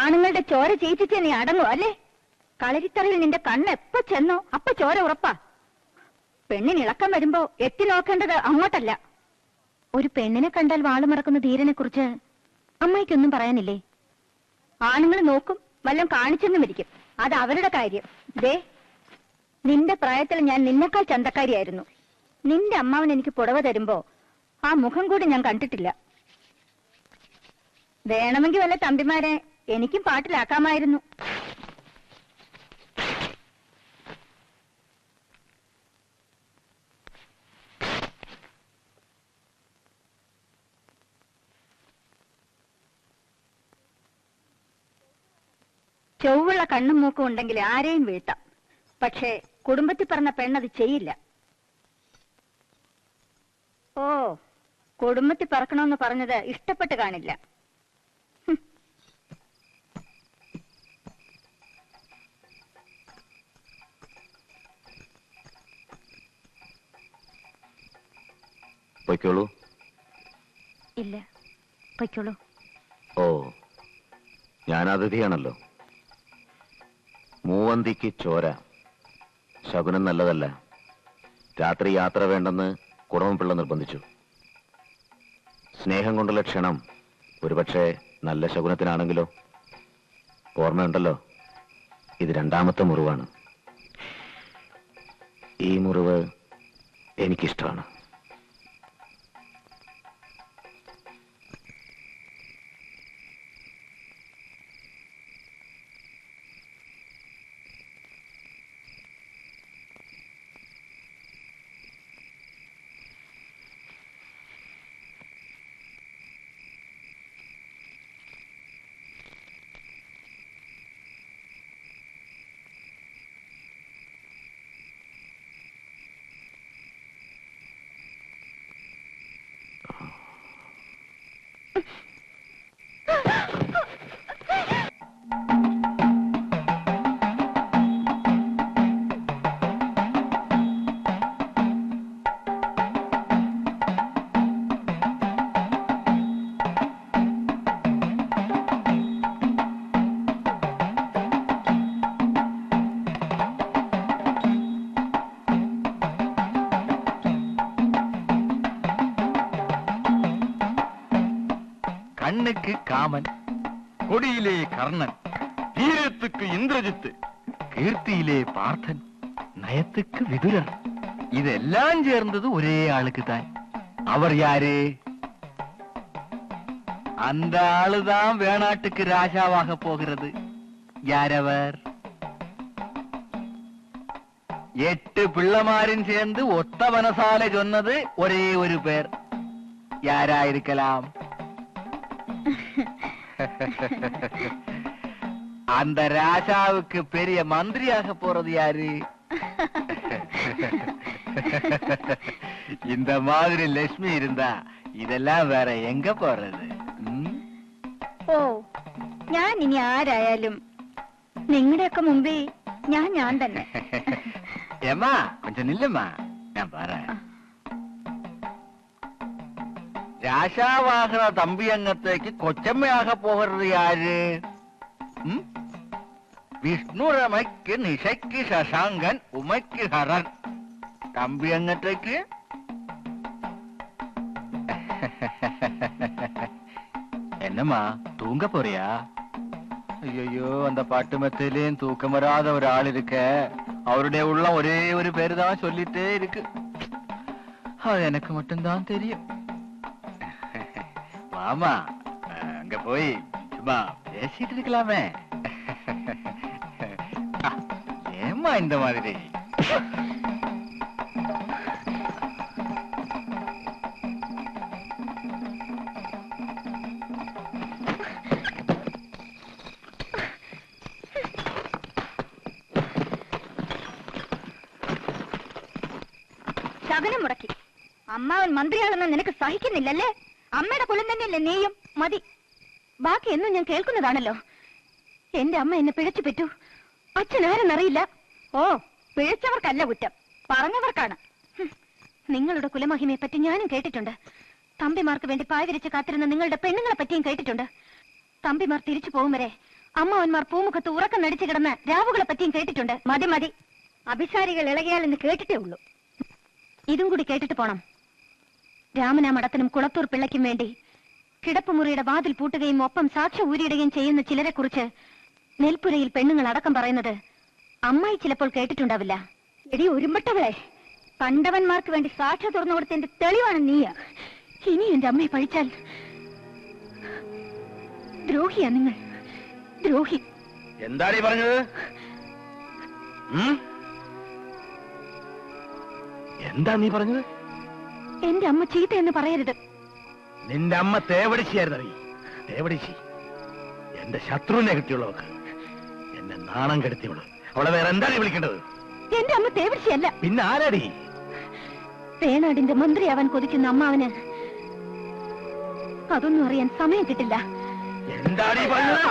ആണുങ്ങളുടെ ചോര ചീച്ചിച്ച് നീ അടങ്ങും അല്ലേ? കളരിത്തറയിൽ നിന്റെ കണ്ണ് എപ്പോ ചെന്നോ അപ്പൊ ചോര ഉറപ്പാ. പെണ്ണിന് ഇളക്കം വരുമ്പോ എത്തി നോക്കേണ്ടത് അങ്ങോട്ടല്ല. ഒരു പെണ്ണിനെ കണ്ടാൽ വാളുമറക്കുന്ന ധീരനെ കുറിച്ച് അമ്മായിക്കൊന്നും പറയാനില്ലേ? ആണുങ്ങൾ നോക്കും, വല്ലതും കാണിച്ചെന്നും ഇരിക്കും. അത് അവരുടെ കാര്യം. ദേ, നിന്റെ പ്രായത്തിൽ ഞാൻ നിന്നെക്കാൾ ചന്തക്കാരിയായിരുന്നു. നിന്റെ അമ്മാവൻ എനിക്ക് പുടവ തരുമ്പോ ആ മുഖം കൂടി ഞാൻ കണ്ടിട്ടില്ല. വേണമെങ്കിൽ വല്ല തമ്പിമാരെ എനിക്കും പാട്ടിലാക്കാമായിരുന്നു. ചൊവ്വുള്ള കണ്ണും മൂക്കും ഉണ്ടെങ്കിൽ ആരെയും വീഴ്ത്താം. പക്ഷേ കുടുംബത്തിൽ പറഞ്ഞ പെണ്ണത് ചെയ്യില്ല. ഓ, കുടുംബത്തിൽ പറക്കണമെന്ന് പറഞ്ഞത് ഇഷ്ടപ്പെട്ട് കാണില്ല. പൊയ്ക്കോളൂ. ഇല്ല, പൊയ്ക്കോളൂ. ഓ, ഞാൻ അതിഥിയാണല്ലോ. മൂവന്തിക്ക് ചോര ശകുനം നല്ലതല്ല. രാത്രി യാത്ര വേണ്ടെന്ന് കുടമപിള്ള നിർബന്ധിച്ചു. സ്നേഹം കൊണ്ടുള്ള ക്ഷണം ഒരുപക്ഷെ നല്ല ശകുനത്തിനാണെങ്കിലോ? ഓർമ്മയുണ്ടല്ലോ, ഇത് രണ്ടാമത്തെ മുറിവാണ്. ഈ മുറിവ് എനിക്കിഷ്ടമാണ്. கண்ணுக்கு காமன், கொடியிலே கர்ணன், தீரத்துக்கு இந்திரஜித்து, கீர்த்தியிலே பார்த்தன், நயத்துக்கு விதுரன். இதெல்லாம் சேர்ந்தது ஒரே ஆளுக்கு தான். அவர் யாரு? அந்த ஆளுதான் வேணாட்டுக்கு ராஜாவாக போகிறது. யாரவர்? 8 பிள்ளைமாரின் சேர்ந்து ஒத்த மனசால சொன்னது ஒரே ஒரு பேர். யாராயிருக்கலாம்? அந்த ராஜாவுக்கு பெரிய மந்திரியாக போறது யாரு? இந்த மாதிரி லட்சுமி இருந்தா இதெல்லாம் வேற எங்க போறது? ഓ, ഞാൻ ഇനി ആരായാലും നിങ്ങളുടെയൊക്കെ മുമ്പേ ഞാൻ തന്നെ. ஏமா கொஞ்சம் நில்லுமா, நான் பாறேன். രാജാവാകുന്ന തമ്പിയങ്ങത്തേക്ക് കൊച്ചമ്മയാക പോകരുത് ആര്? വിഷ്ണുരമയ്ക്ക് നിശയ്ക്ക് ശശാങ്കൻ, ഉമയ്ക്ക് ഹരൻ. തമ്പിയങ്ങത്തേക്ക് എന്നമ്മാ തൂങ്ക പോറിയാ? ஐயோ, அந்த பாட்டு மெத்தையிலேயும் தூக்கம் வராத ஒரு ஆள் இருக்க. அவருடைய உள்ள ஒரே ஒரு பேரு தான் சொல்லிட்டே இருக்கு. அது எனக்கு மட்டும்தான் தெரியும். மாமா, அங்க போய் சும்மா பேசிட்டு இருக்கலாமே. ஏம்மா இந்த மாதிரி? ശകുനം മുടക്കി. അമ്മാവൻ മന്ത്രിയാണെന്ന് നിനക്ക് സഹിക്കുന്നില്ലല്ലേ? അമ്മയുടെ കുലം തന്നെയല്ലേ നീയും? മതി, ബാക്കി എന്നും ഞാൻ കേൾക്കുന്നതാണല്ലോ. എന്റെ അമ്മ എന്നെ പിഴച്ചു പറ്റൂ. അച്ഛൻ ആരെന്നറിയില്ല. ഓ, പിഴച്ചവർക്കല്ല കുറ്റം, പറഞ്ഞവർക്കാണ്. നിങ്ങളുടെ കുലമഹിമയെ പറ്റി ഞാനും കേട്ടിട്ടുണ്ട്. തമ്പിമാർക്ക് വേണ്ടി പായ വിരിച്ച് കാത്തിരുന്ന നിങ്ങളുടെ പെണ്ണുങ്ങളെ പറ്റിയും കേട്ടിട്ടുണ്ട്. തമ്പിമാർ തിരിച്ചു പോകും വരെ അമ്മാവന്മാർ പൂമുഖത്ത് ഉറക്കം നടിച്ചു കിടന്ന രാവുകളെ പറ്റിയും കേട്ടിട്ടുണ്ട്. മതി മതി, അഭിസാരികൾ ഇളകിയാൽ എന്ന് കേട്ടിട്ടേ ഉള്ളൂ. ഇതും കൂടി കേട്ടിട്ട് പോണം. രാമനാ മഠത്തിനും കുളത്തൂർ പിള്ളയ്ക്കും വേണ്ടി കിടപ്പുമുറിയുടെ വാതിൽ പൂട്ടുകയും ഒപ്പം സാക്ഷ്യം ഊരിയിടുകയും ചെയ്യുന്ന ചിലരെ കുറിച്ച് നെൽപ്പുരയിൽ പെണ്ണുങ്ങൾ അടക്കം പറയുന്നത് അമ്മായി ചിലപ്പോൾ കേട്ടിട്ടുണ്ടാവില്ല. എടി ഉരുമ്പട്ടവളെ, കണ്ടവന്മാർക്ക് വേണ്ടി സാക്ഷി തുറന്നു കൊടുത്തതിന്റെ തെളിവാണ് നീയ. ഇനി എന്റെ അമ്മയെ പഴിച്ചാൽ ദ്രോഹിയാ നിങ്ങൾ, ദ്രോഹി. എന്താണ് ഈ പറഞ്ഞത്? എന്താ നീ പറഞ്ഞത്? എന്റെ അമ്മ ചീത്ത എന്ന് പറയരുത്. നിന്റെ അമ്മ തേവടിച്ചിയായിരുന്നറി, തേവടിച്ചി. എന്റെ ശത്രുവിനെ കിട്ടിയുള്ളവർക്ക് എന്നെ നാണം കെടുത്തിയുള്ളൂ. അവളെ വേറെ എന്താണ് വിളിക്കേണ്ടത്? എന്റെ അമ്മ തേവടിച്ചിയല്ല. പിന്നെ ആരാടി? വേണാടിന്റെ മന്ത്രിയാവാൻ കൊതിക്കുന്ന അമ്മാവന് അതൊന്നും അറിയാൻ സമയം കിട്ടില്ല. എന്താടി പറഞ്ഞത്?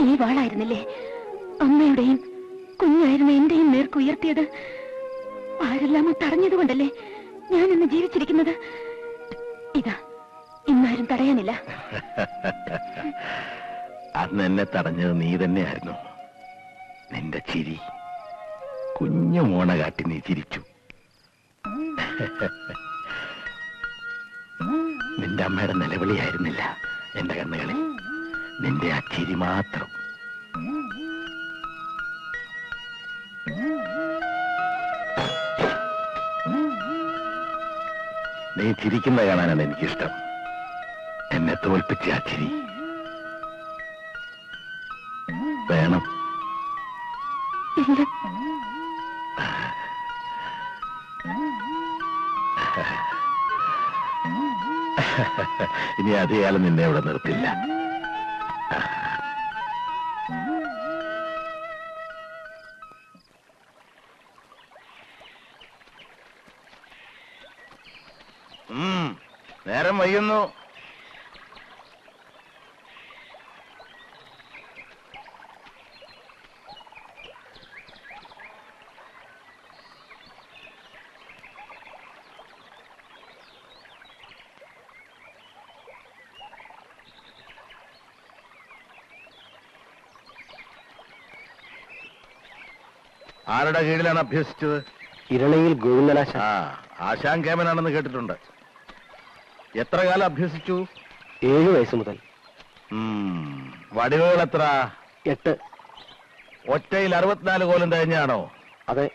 ഈ വാളായിരുന്നില്ലേ അമ്മയുടെയും കുഞ്ഞായിരുന്ന എന്റെയും നേർക്ക് ഉയർത്തിയത്? ആരെല്ലാമോ തടഞ്ഞതുകൊണ്ടല്ലേ ഞാൻ ഇന്ന് ജീവിച്ചിരിക്കുന്നത്. ഇതാ, ഇന്നാരും തടയാനില്ല. അന്ന് എന്നെ തടഞ്ഞത് നീ തന്നെയായിരുന്നു. നിന്റെ ചിരി, കുഞ്ഞു മോണ കാട്ടി നീ ചിരിച്ചു. നിന്റെ അമ്മയുടെ നിലവിളിയായിരുന്നില്ല എന്റെ കണ്ണുകളിൽ, നിന്റെ ആ ചിരി മാത്രം. നീ ചിരിക്കുന്ന കാണാനാണ് എനിക്കിഷ്ടം. എന്നെ തോൽപ്പിച്ച ആ ചിരി വേണം. ഇനി അധികാലം നിന്നെ ഇവിടെ നിർത്തില്ല. നേരം വൈകുന്നു. ആരുടെ കീഴിലാണ് അഭ്യസിച്ചത്? ഇരളയിൽ ഗോവിന്ദനാശ. ആശാൻ കേമനാണെന്ന് കേട്ടിട്ടുണ്ട്. എത്ര കാലം അഭ്യസിച്ചു? 7 വയസ്സ് മുതൽ. വടിവുകൾ എത്ര? 8. ഒറ്റയിൽ 64 കോലം തേഞ്ഞാണോ? അതെ.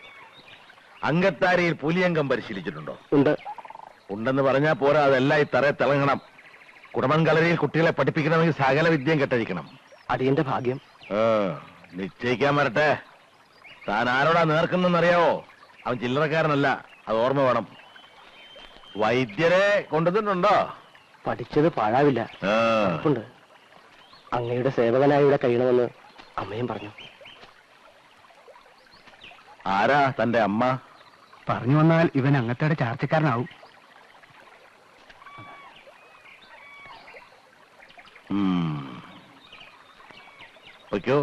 അങ്കത്താരിയിൽ പുലിയംഗം പരിശീലിച്ചിട്ടുണ്ടോ? ഉണ്ട്. ഉണ്ടെന്ന് പറഞ്ഞാൽ പോരാ, അതെല്ലാം ഈ തറയെ തിളങ്ങണം. കുടമൻ കളരിയിൽ കുട്ടികളെ പഠിപ്പിക്കണമെങ്കിൽ സകല വിദ്യയും കെട്ടഴിക്കണം. അടിയന്റെ ഭാഗ്യം. നിശ്ചയിക്കാൻ വരട്ടെ. താൻ ആരോടാ നേർക്കുന്നറിയാവോ? അവൻ ചില്ലറക്കാരനല്ല, അത് ഓർമ്മ വേണം. വൈദ്യരെ കൊണ്ടുവന്നിട്ടുണ്ടോ? പഠിച്ചത് പാഴാവില്ല. ഉണ്ട്. അങ്ങയുടെ സേവകനായി ഇവിടെ കഴിയണമെന്ന് അമ്മയും പറഞ്ഞു. ആരാ തന്റെ അമ്മ? പറഞ്ഞു വന്നാൽ ഇവൻ അങ്ങത്തെ ചാർച്ചക്കാരനാവും. വയ്ക്കോ.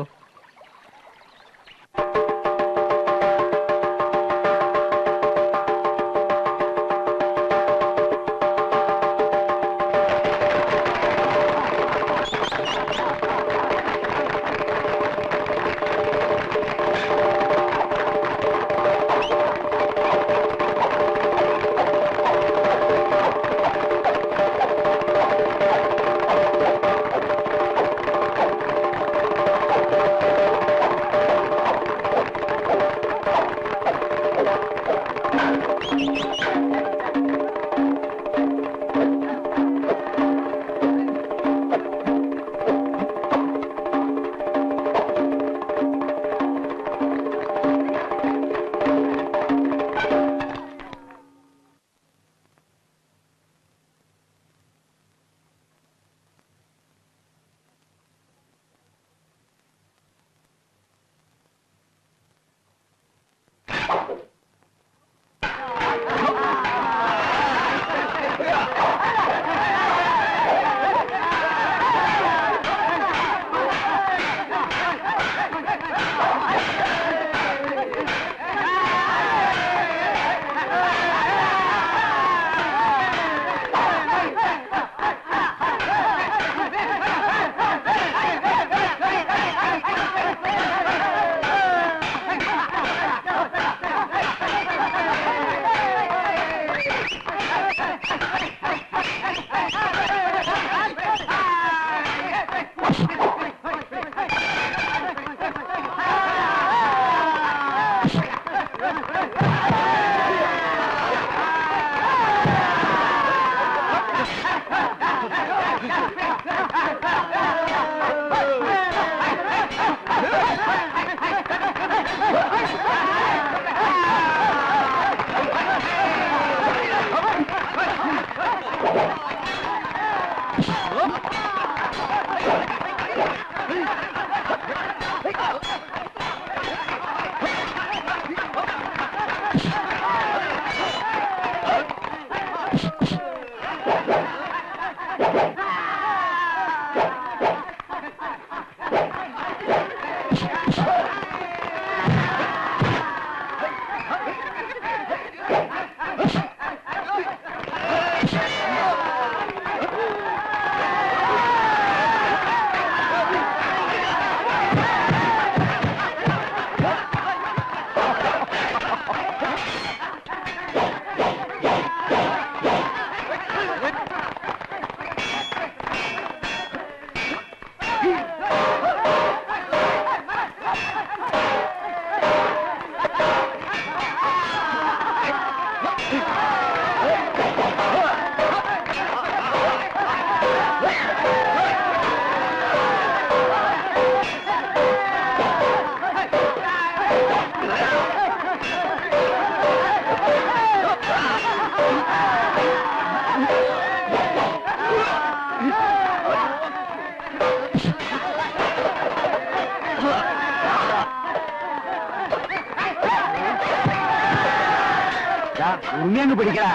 ഉണ്ണിയങ്ങ് പിടിക്കടാ.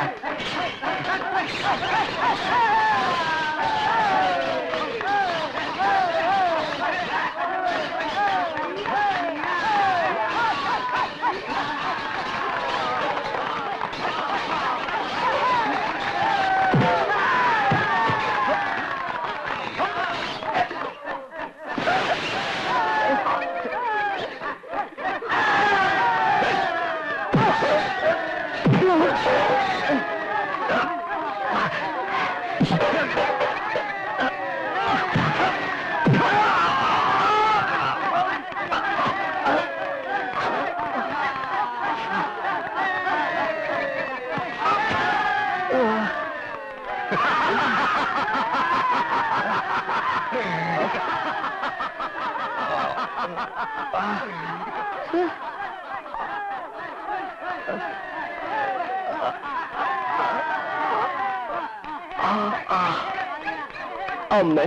അമ്മേ,